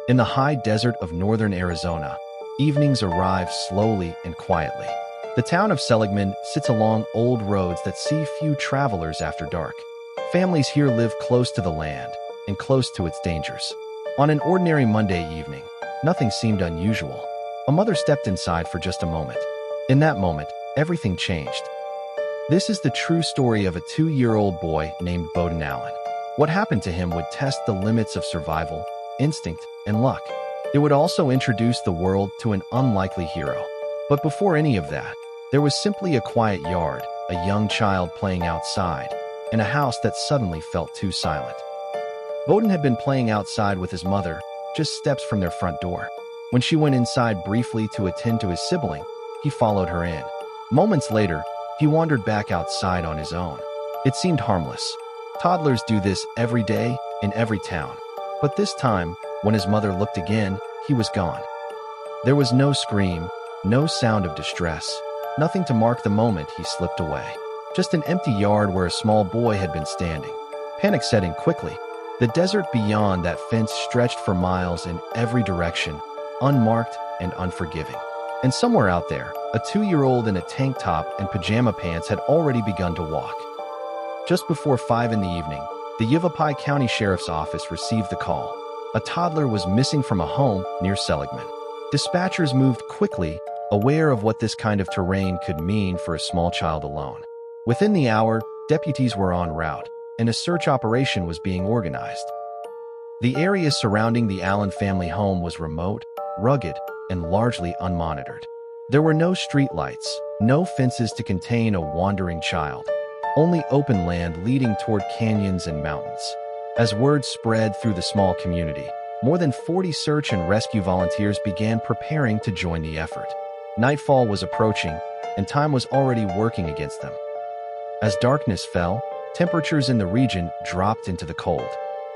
In the high desert of northern Arizona, evenings arrive slowly and quietly. The town of Seligman sits along old roads that see few travelers after dark. Families here live close to the land and close to its dangers. On an ordinary Monday evening, nothing seemed unusual. A mother stepped inside for just a moment. In that moment, everything changed. This is the true story of a 2-year-old boy named Boden Allen. What happened to him would test the limits of survival, instinct, and luck. It would also introduce the world to an unlikely hero. But before any of that, there was simply a quiet yard, a young child playing outside, and a house that suddenly felt too silent. Boden had been playing outside with his mother, just steps from their front door. When she went inside briefly to attend to his sibling, he followed her in. Moments later, he wandered back outside on his own. It seemed harmless. Toddlers do this every day in every town. But this time, when his mother looked again, he was gone. There was no scream, no sound of distress, nothing to mark the moment he slipped away. Just an empty yard where a small boy had been standing. Panic set in quickly. The desert beyond that fence stretched for miles in every direction, unmarked and unforgiving. And somewhere out there, a 2-year-old in a tank top and pajama pants had already begun to walk. Just before 5 in the evening, the Yavapai County Sheriff's Office received the call. A toddler was missing from a home near Seligman. Dispatchers moved quickly, aware of what this kind of terrain could mean for a small child alone. Within the hour, deputies were en route, and a search operation was being organized. The area surrounding the Allen family home was remote, rugged, and largely unmonitored. There were no streetlights, no fences to contain a wandering child, only open land leading toward canyons and mountains. As word spread through the small community, more than 40 search and rescue volunteers began preparing to join the effort. Nightfall was approaching, and time was already working against them. As darkness fell, temperatures in the region dropped into the cold.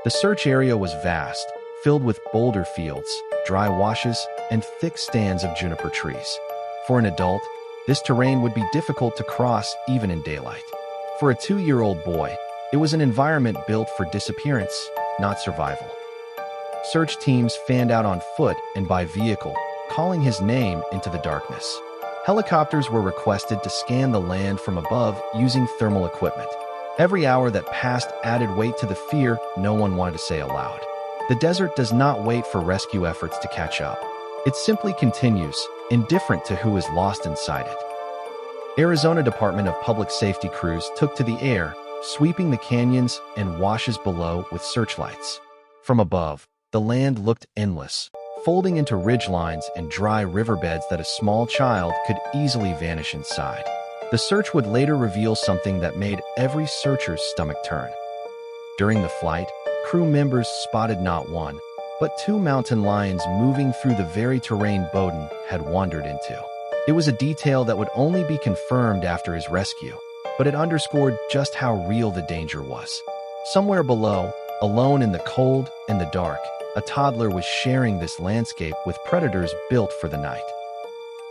The search area was vast, filled with boulder fields, dry washes, and thick stands of juniper trees. For an adult, this terrain would be difficult to cross even in daylight. For a 2-year-old boy, it was an environment built for disappearance, not survival. Search teams fanned out on foot and by vehicle, calling his name into the darkness. Helicopters were requested to scan the land from above using thermal equipment. Every hour that passed added weight to the fear no one wanted to say aloud. The desert does not wait for rescue efforts to catch up. It simply continues, indifferent to who is lost inside it. Arizona Department of Public Safety crews took to the air, sweeping the canyons and washes below with searchlights. From above, the land looked endless, folding into ridgelines and dry riverbeds that a small child could easily vanish inside. The search would later reveal something that made every searcher's stomach turn. During the flight, crew members spotted not one, but 2 mountain lions moving through the very terrain Boden had wandered into. It was a detail that would only be confirmed after his rescue, but it underscored just how real the danger was. Somewhere below, alone in the cold and the dark, a toddler was sharing this landscape with predators built for the night.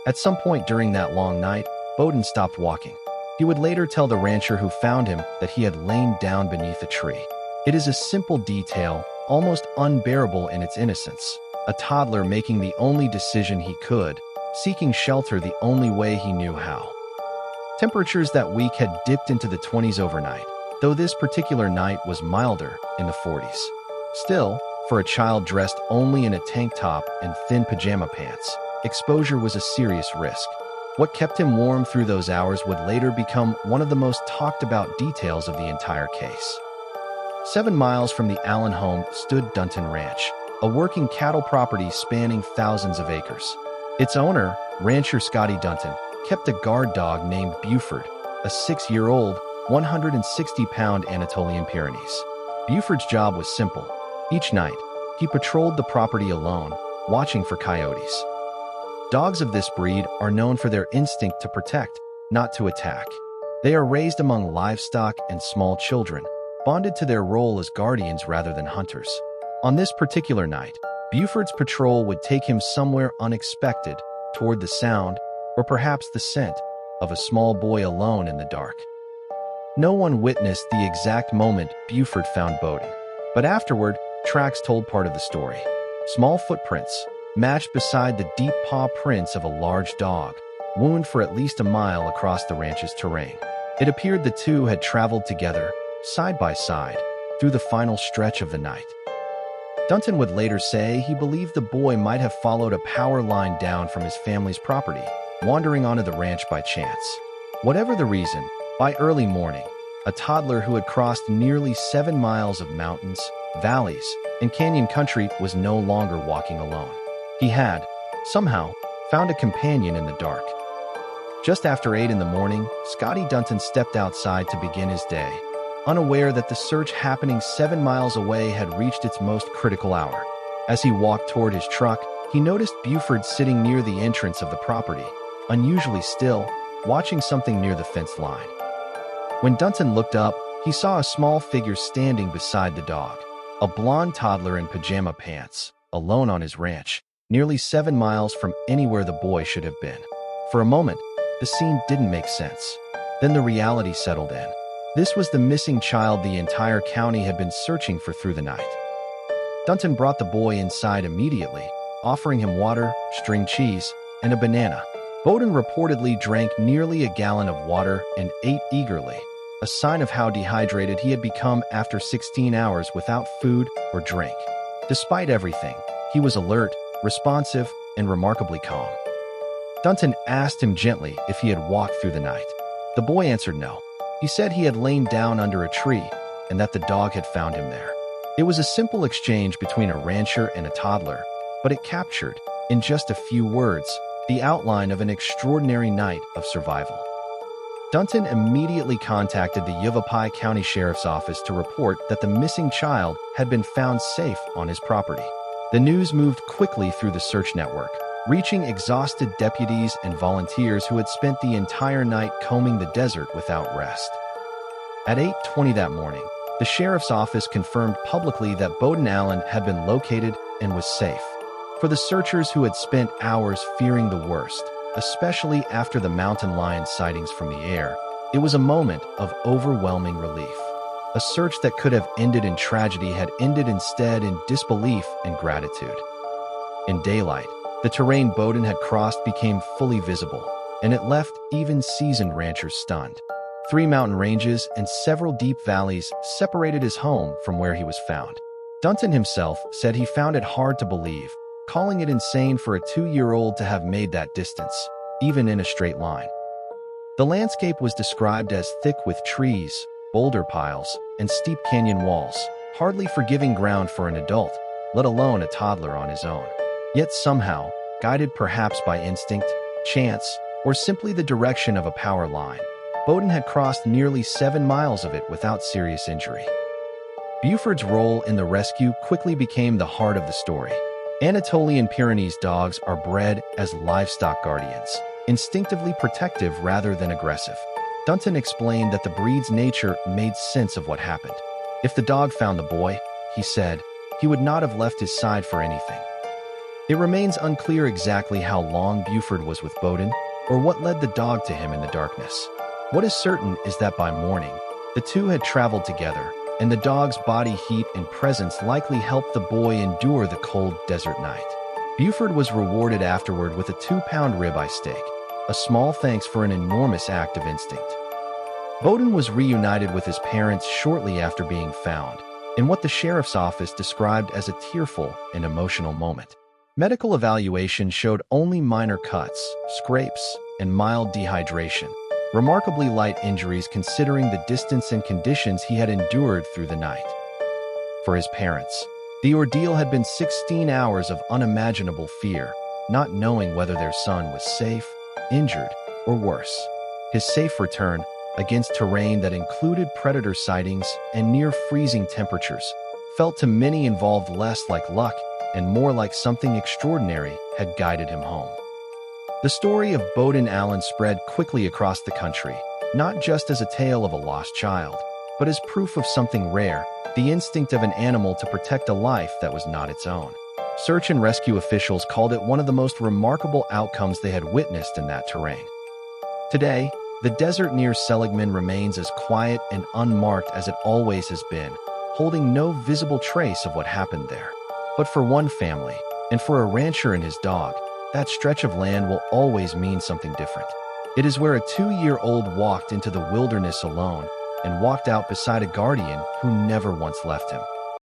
At some point during that long night, Boden stopped walking. He would later tell the rancher who found him that he had lain down beneath a tree. It is a simple detail, almost unbearable in its innocence. A toddler making the only decision he could, seeking shelter the only way he knew how. Temperatures that week had dipped into the 20s overnight, though this particular night was milder in the 40s. Still, for a child dressed only in a tank top and thin pajama pants, exposure was a serious risk. What kept him warm through those hours would later become one of the most talked about details of the entire case. 7 miles from the Allen home stood Dunton Ranch, a working cattle property spanning thousands of acres. Its owner, rancher Scotty Dunton, kept a guard dog named Buford, a 6-year-old, 160-pound Anatolian Pyrenees. Buford's job was simple. Each night, he patrolled the property alone, watching for coyotes. Dogs of this breed are known for their instinct to protect, not to attack. They are raised among livestock and small children, bonded to their role as guardians rather than hunters. On this particular night, Buford's patrol would take him somewhere unexpected, toward the sound, or perhaps the scent, of a small boy alone in the dark. No one witnessed the exact moment Buford found Boden, but afterward, tracks told part of the story. Small footprints, matched beside the deep paw prints of a large dog, wound for at least a mile across the ranch's terrain. It appeared the two had traveled together, side by side, through the final stretch of the night. Dunton would later say he believed the boy might have followed a power line down from his family's property, wandering onto the ranch by chance. Whatever the reason, by early morning, a toddler who had crossed nearly 7 miles of mountains, valleys, and canyon country was no longer walking alone. He had, somehow, found a companion in the dark. Just after 8 in the morning, Scotty Dunton stepped outside to begin his day, unaware that the search happening 7 miles away had reached its most critical hour. As he walked toward his truck, he noticed Buford sitting near the entrance of the property, unusually still, watching something near the fence line. When Dunton looked up, he saw a small figure standing beside the dog, a blonde toddler in pajama pants, alone on his ranch, nearly 7 miles from anywhere the boy should have been. For a moment, the scene didn't make sense. Then the reality settled in. This was the missing child the entire county had been searching for through the night. Dunton brought the boy inside immediately, offering him water, string cheese, and a banana. Boden reportedly drank nearly a gallon of water and ate eagerly, a sign of how dehydrated he had become after 16 hours without food or drink. Despite everything, he was alert, responsive, and remarkably calm. Dunton asked him gently if he had walked through the night. The boy answered no. He said he had lain down under a tree and that the dog had found him there. It was a simple exchange between a rancher and a toddler, but it captured, in just a few words, the outline of an extraordinary night of survival. Dunton immediately contacted the Yavapai County Sheriff's Office to report that the missing child had been found safe on his property. The news moved quickly through the search network, reaching exhausted deputies and volunteers who had spent the entire night combing the desert without rest. At 8:20 that morning, the sheriff's office confirmed publicly that Boden Allen had been located and was safe. For the searchers who had spent hours fearing the worst, especially after the mountain lion sightings from the air, it was a moment of overwhelming relief. A search that could have ended in tragedy had ended instead in disbelief and gratitude. In daylight, the terrain Boden had crossed became fully visible, and it left even seasoned ranchers stunned. 3 mountain ranges and several deep valleys separated his home from where he was found. Dunton himself said he found it hard to believe, calling it insane for a 2-year-old to have made that distance, even in a straight line. The landscape was described as thick with trees, boulder piles, and steep canyon walls, hardly forgiving ground for an adult, let alone a toddler on his own. Yet somehow, guided perhaps by instinct, chance, or simply the direction of a power line, Boden had crossed nearly 7 miles of it without serious injury. Buford's role in the rescue quickly became the heart of the story. Anatolian Pyrenees dogs are bred as livestock guardians, instinctively protective rather than aggressive. Dunton explained that the breed's nature made sense of what happened. If the dog found the boy, he said, he would not have left his side for anything. It remains unclear exactly how long Buford was with Boden, or what led the dog to him in the darkness. What is certain is that by morning, the two had traveled together, and the dog's body heat and presence likely helped the boy endure the cold desert night. Buford was rewarded afterward with a 2-pound ribeye steak, a small thanks for an enormous act of instinct. Boden was reunited with his parents shortly after being found, in what the sheriff's office described as a tearful and emotional moment. Medical evaluation showed only minor cuts, scrapes, and mild dehydration, remarkably light injuries considering the distance and conditions he had endured through the night. For his parents, the ordeal had been 16 hours of unimaginable fear, not knowing whether their son was safe, injured, or worse. His safe return, against terrain that included predator sightings and near-freezing temperatures, felt to many involved less like luck and more like something extraordinary had guided him home. The story of Boden Allen spread quickly across the country, not just as a tale of a lost child, but as proof of something rare, the instinct of an animal to protect a life that was not its own. Search and rescue officials called it one of the most remarkable outcomes they had witnessed in that terrain. Today, the desert near Seligman remains as quiet and unmarked as it always has been, holding no visible trace of what happened there. But for one family, and for a rancher and his dog, that stretch of land will always mean something different. It is where a 2-year-old walked into the wilderness alone and walked out beside a guardian who never once left him.